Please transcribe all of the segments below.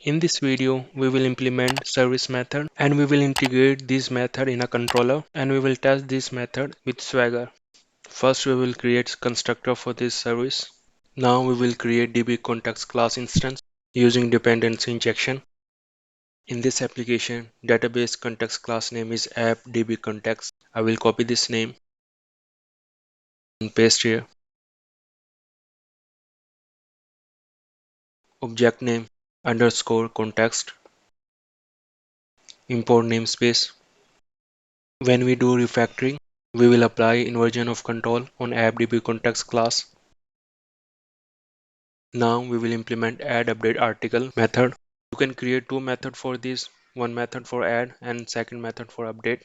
In this video, we will implement service method and we will integrate this method in a controller and we will test this method with Swagger. First, we will create constructor for this service. Now we will create DB context class instance using dependency injection. In this application, database context class name is app DB context. I will copy this name and paste here. Object name underscore context. Import namespace. When we do refactoring, we will apply inversion of control on AppDB context class. Now we will implement add update article method. You can create two methods for this, one method for add and second method for update.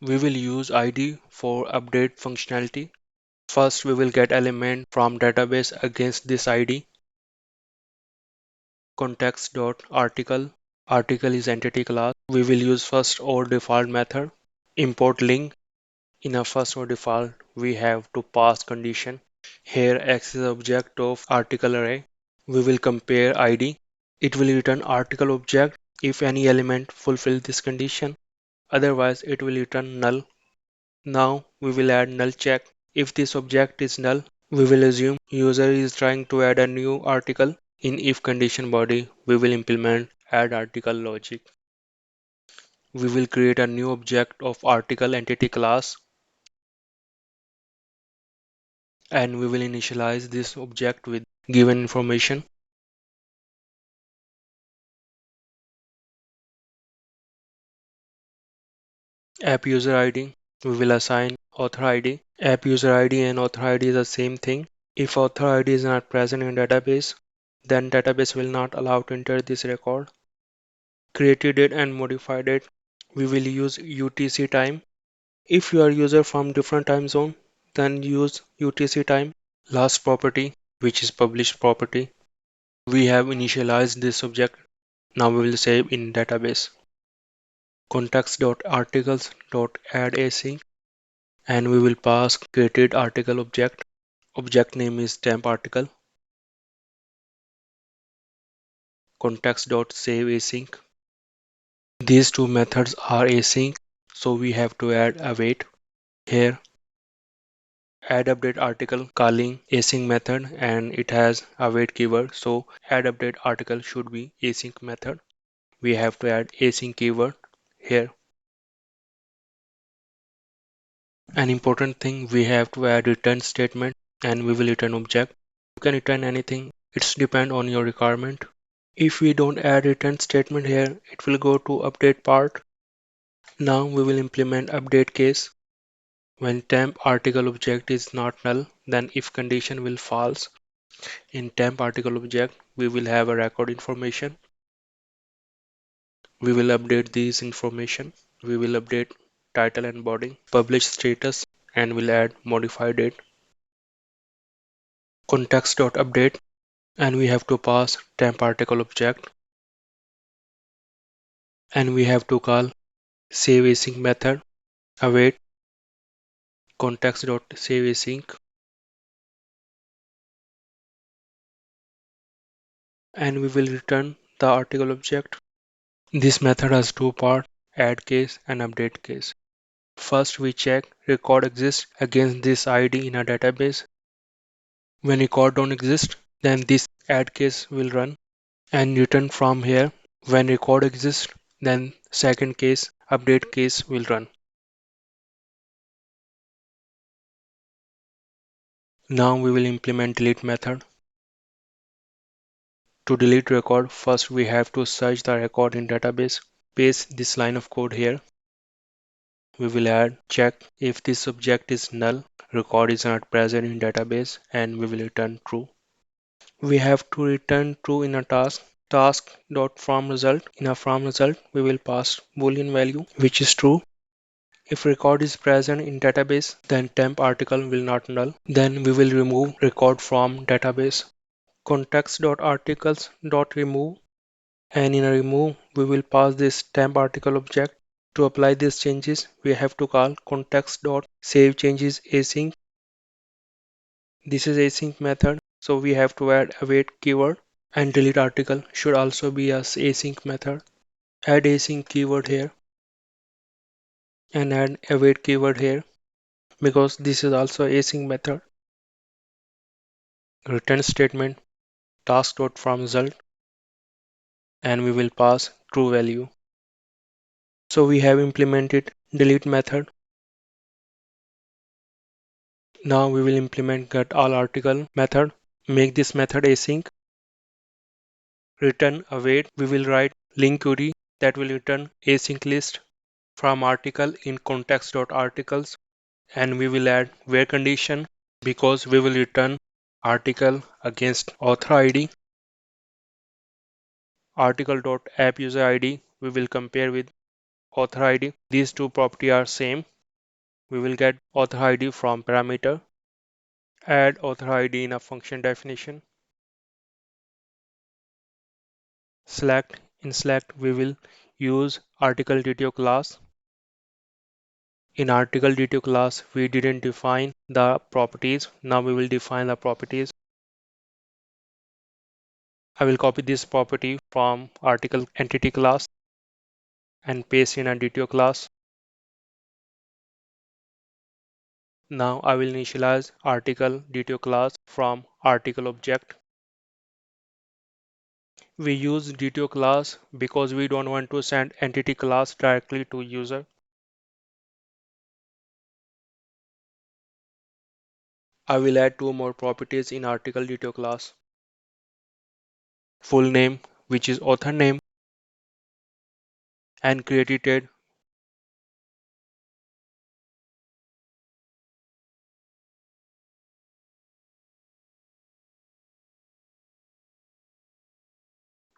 We will use ID for update functionality. First, we will get element from database against this ID. Context.article. Article is entity class. We will use first or default method. Import link. In a first or default, we have to pass condition. Here X is object of article array. We will compare ID. It will return article object if any element fulfill this condition. Otherwise, it will return null. Now we will add null check. If this object is null, we will assume user is trying to add a new article. In if condition body, we will implement add article logic. We will create a new object of article entity class and we will initialize this object with given information. App user ID, we will assign author ID. App user ID and author ID is the same thing. If author ID is not present in database, then database will not allow to enter this record. Created it and modified it. We will use UTC time. If you are user from different time zone, then use UTC time. Last property, which is published property. We have initialized this object. Now we will save in database. Context.articles.addAsync and we will pass created article object. Object name is temp article. Context.saveAsync. These two methods are async, so we have to add await here. Add update article calling async method and it has await keyword, so add update article should be async method. We have to add async keyword here. An important thing, we have to add return statement and we will return object. You can return anything, it's depend on your requirement. If we don't add return statement here, it will go to update part. Now we will implement update case. When temp article object is not null, then if condition will false. In temp article object, we will have a record information. We will update these information. We will update title and body, publish status, and will add modify date. Context.update, and we have to pass temp article object. And we have to call save async method, await context.saveasync, and we will return the article object. This method has two parts, add case and update case. First, we check record exists against this ID in a database. When record don't exist, then this add case will run and return from here. When record exists, then second case, update case will run. Now we will implement delete method. To delete record, first we have to search the record in database. Paste this line of code here. We will add check if this object is null, record is not present in database, and we will return true. We have to return true in a task.from result. In a from result, we will pass boolean value which is true. If record is present in database, then temp article will not null. Then we will remove record from database. Context.articles.remove, and in a remove we will pass this temp article object. To apply these changes, we have to call context.savechangesAsync. This is async method, so we have to add await keyword And delete article should also be a async method. Add async keyword here and add await keyword here because this is also async method. Return statement task.from result and we will pass true value. So we have implemented delete method. Now we will implement get all article method. Make this method async. Return await. We will write link query that will return async list from article in context.articles and we will add where condition because we will return article against author ID. Article.app user ID we will compare with author ID. These two property are same. We will get author ID from parameter. Add author ID in a function definition. Select in select we will use article detail class. In article detail class we didn't define the properties. Now we will define the properties. I will copy this property from article entity class and paste in a detail class. Now I will initialize article detail class from article object. We use detail class because we don't want to send entity class directly to user. I will add two more properties in article detail class. Full name, which is author name, and credited.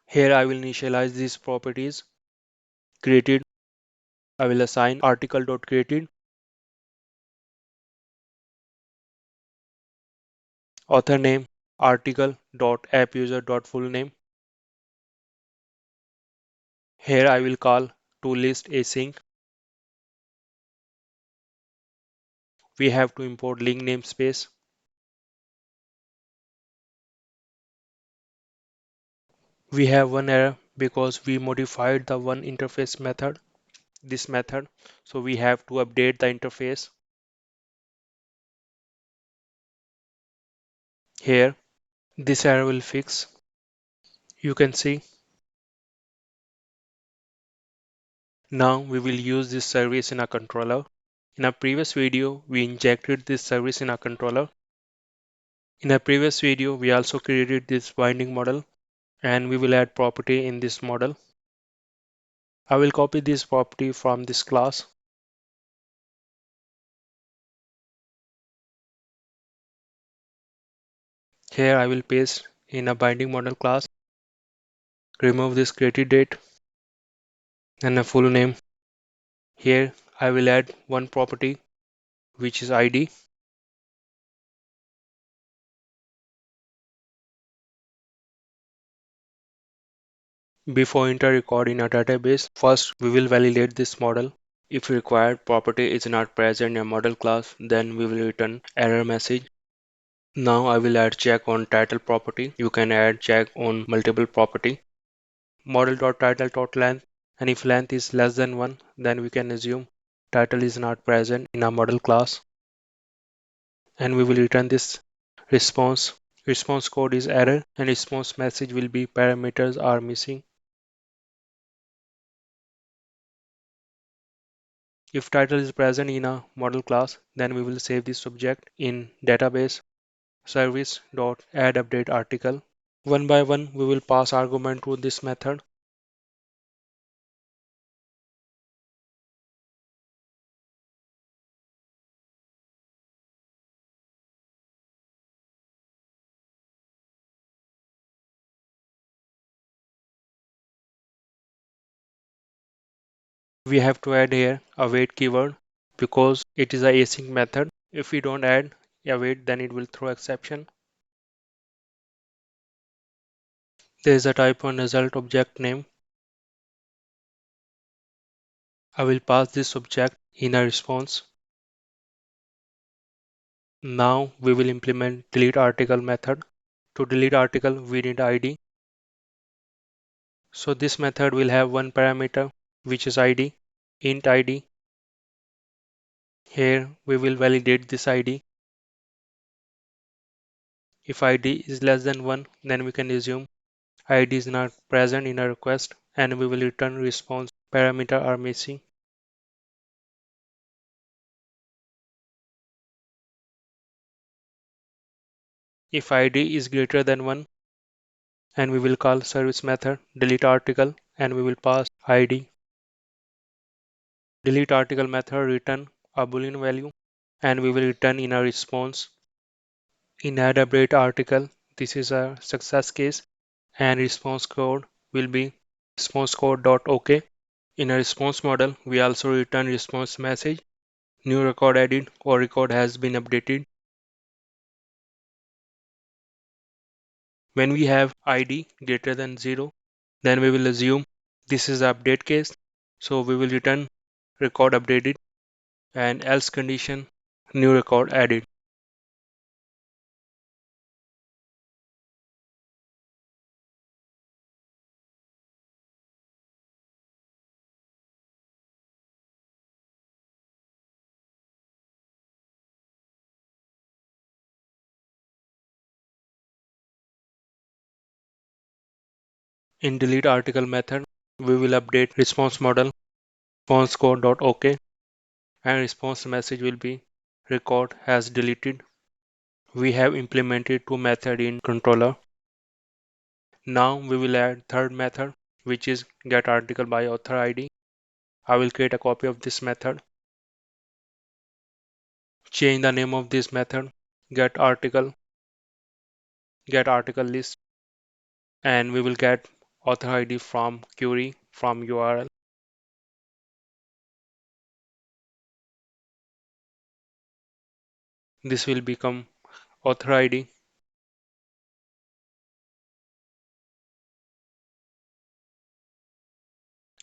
Here I will initialize these properties. Created, I will assign article.created. Author name, article.appuser.fullname. Here I will call toList async. We have to import link namespace. We have one error because we modified the one interface method, this method. So we have to update the interface. Here, this error will fix. You can see. Now we will use this service in a controller. In a previous video, we injected this service in a controller. In a previous video, we also created this binding model and we will add property in this model. I will copy this property from this class. Here I will paste in a binding model class, remove this created date and a full name. Here I will add one property which is ID. Before enter record in a database, first we will validate this model. If required property is not present in a model class, then we will return error message. Now I will add check on title property. You can add check on multiple property. Model.title.length, and if length is less than 1, then we can assume title is not present in a model class. And we will return this response. Response code is error and response message will be parameters are missing. If title is present in a model class, then we will save this object in database service.addUpdate article. One by one, we will pass argument to this method. We have to add here await keyword because it is a async method. If we don't add await, then it will throw exception. There is a type on result object name. I will pass this object in a response. Now we will implement delete article method. To delete article, we need ID. So this method will have one parameter, which is ID, int ID. Here we will validate this ID. If ID is less than 1, then we can assume ID is not present in a request and we will return response parameter are missing. If ID is greater than 1, and we will call service method delete article and we will pass ID. Delete article method return a boolean value and we will return in a response. In add update article, this is a success case and response code will be response code.ok. In a response model, we also return response message, new record added or record has been updated. When we have ID greater than 0, then we will assume this is the update case. So we will return record updated and else condition new record added. In delete article method, we will update response model response code.ok and response message will be record has deleted. We have implemented two methods in controller. Now we will add third method, which is get article by author ID. I will create a copy of this method. Change the name of this method, get article list, and we will get author ID from query from URL. This will become author ID.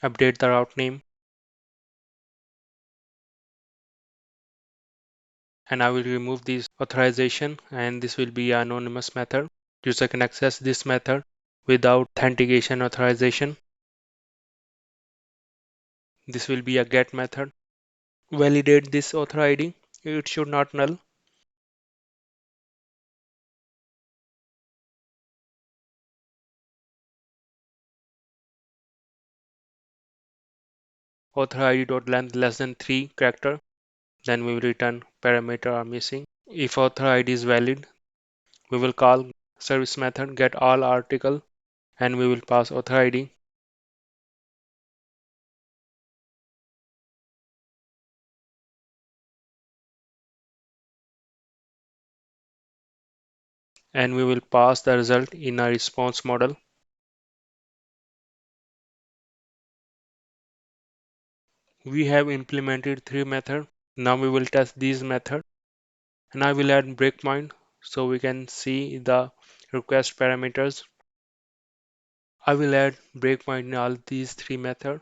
Update the route name, and I will remove this authorization, and this will be an anonymous method. User can access this method without authentication authorization. This will be a get method. Validate this author ID. It should not null. Author ID dot length less than 3 character. Then we will return parameter are missing. If author ID is valid, we will call service method get all article and we will pass author ID. And we will pass the result in a response model. We have implemented three methods. Now we will test these methods and I will add breakpoint so we can see the request parameters. I will add breakpoint in all these three methods.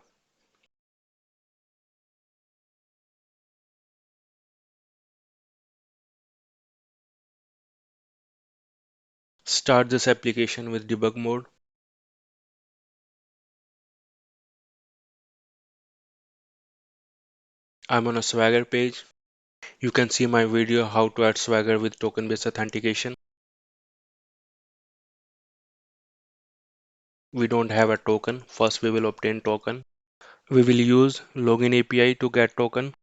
Start this application with debug mode. I'm on a Swagger page. You can see my video how to add Swagger with token-based authentication. We don't have a token. First we will obtain token. We will use login API to get token.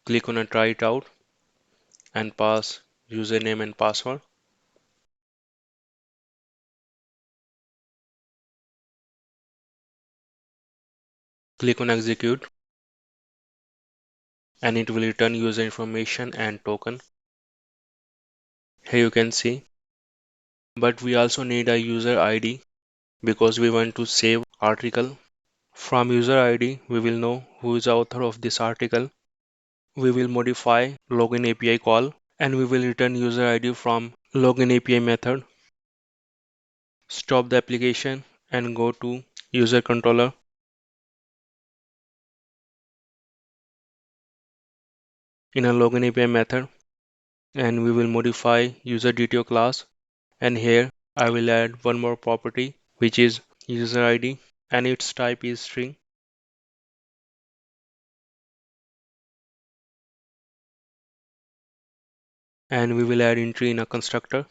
Click on a try it out and pass username and password. Click on execute and it will return user information and token. Here you can see. But we also need a user ID because we want to save article. From user ID, we will know who is the author of this article. We will modify login API call and we will return user ID from login API method. Stop the application and go to user controller. In a login API method and we will modify user detail class And here I will add one more property, which is user ID, and its type is string. And we will add entry in a constructor.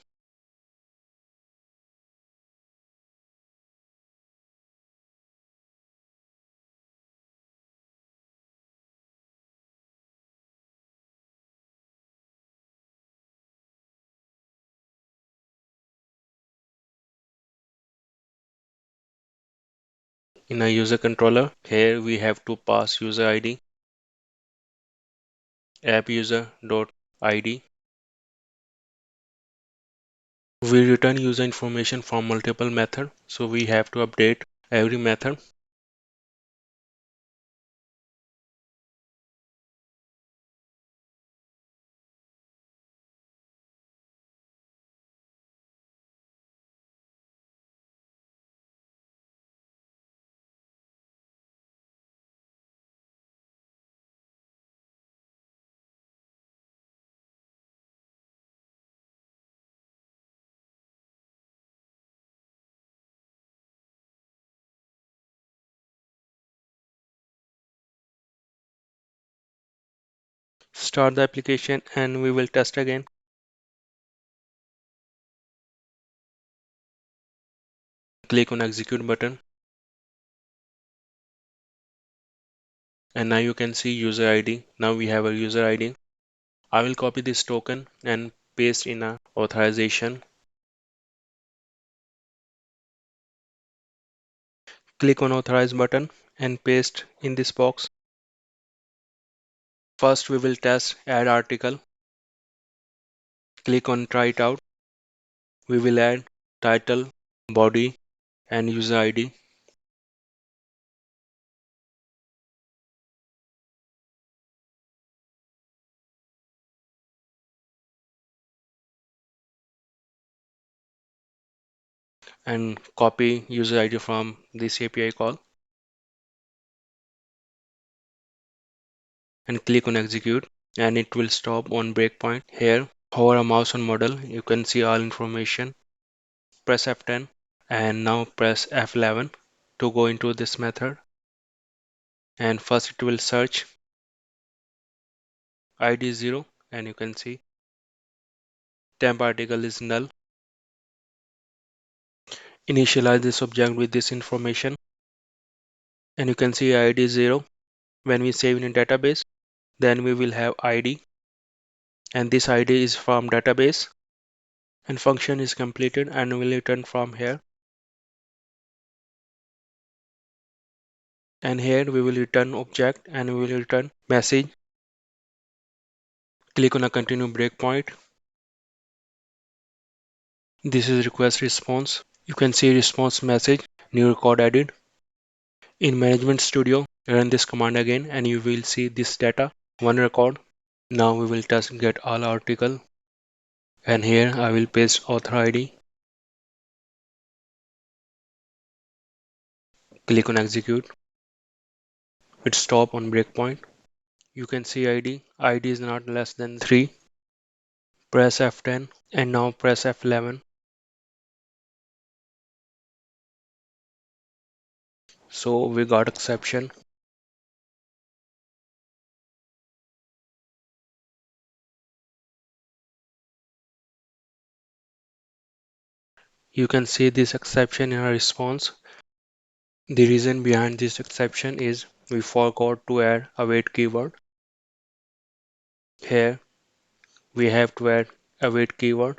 In a user controller, here we have to pass user ID, app user.id. We return user information from multiple methods, so we have to update every method. Start the application and we will test again. Click on execute button, and now you can see user ID. Now we have a user ID. I will copy this token and paste in a authorization. Click on authorize button and paste in this box. First we will test add article. Click on try it out. We will add title, body and user ID. And copy user ID from this API call and click on execute, and it will stop on breakpoint. Here hover a mouse on model, you can see all information. Press F10 and now press F11 to go into this method, and first it will search ID 0, and you can see temp article is null. Initialize this object with this information, and you can see ID 0. When we save in a database, then we will have ID, and this ID is from database, and function is completed and will return from here. And here we will return object and we will return message. Click on a continue breakpoint. This is request response. You can see response message, new record added. In Management Studio, run this command again and you will see this data, one record. Now we will test get all article, and here I will paste author ID. Click on execute. It stop on breakpoint. You can see ID. ID is not less than 3. Press F10 and now press F11. So we got exception. You can see this exception in our response. The reason behind this exception is we forgot to add await keyword. Here we have to add await keyword.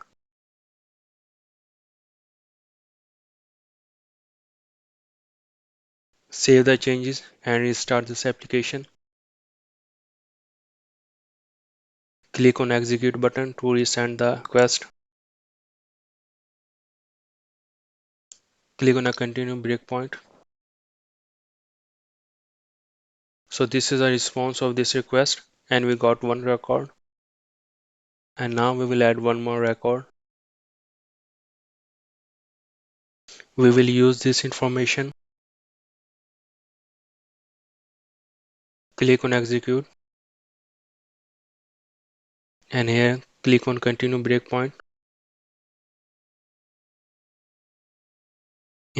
Save the changes and restart this application. Click on execute button to resend the request. Click on a continue breakpoint. So this is a response of this request, and we got one record. And now we will add one more record. We will use this information. Click on execute, and here click on continue breakpoint.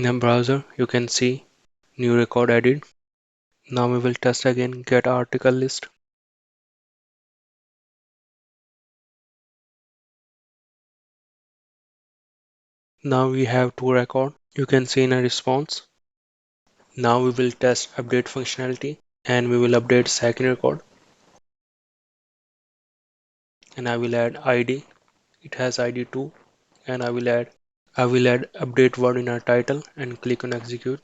In a browser, you can see new record added. Now we will test again get article list. Now we have two record. You can see in a response. Now we will test update functionality and we will update second record and I will add ID. It has ID 2 and I will add update word in our title and click on execute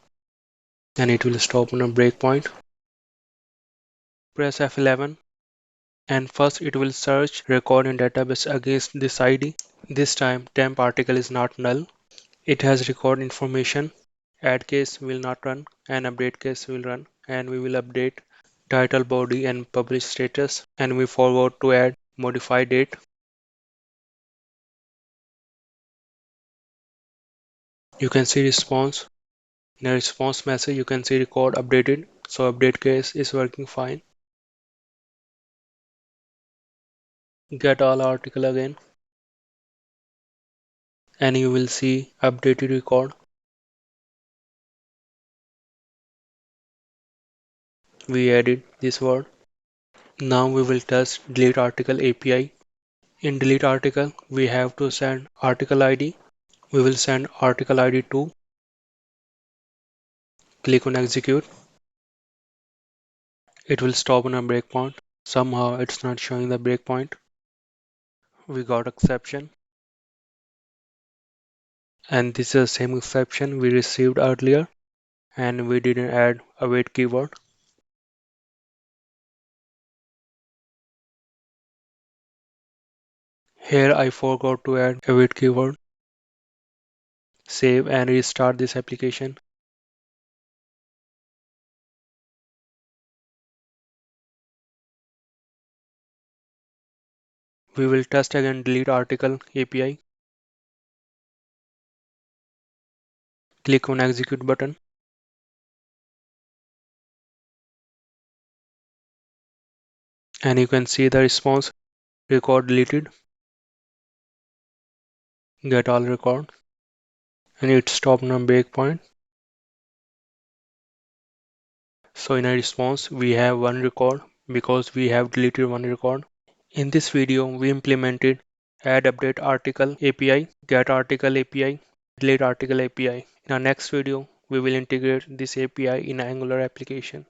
and it will stop on a breakpoint. Press F11 and first it will search record in database against this ID. This time temp article is not null. It has record information. Add case will not run and update case will run and we will update title body and publish status and we forgot to add modify date. You can see response. In a response message you can see record updated, so update case is working fine. Get all article again and you will see updated record. We added this word. Now we will test delete article API. In delete article we have to send article ID. We will send article ID to, click on execute. It will stop on a breakpoint. Somehow it's not showing the breakpoint. We got exception and this is the same exception we received earlier and we didn't add await keyword. Here I forgot to add await keyword. Save and restart this application. We will test again delete article API. Click on execute button and you can see the response record deleted. Get all record and it stopped on breakpoint. So in a response we have one record because we have deleted one record. In this video we implemented add update article API, get article API, delete article API. In our next video we will integrate this API in Angular application.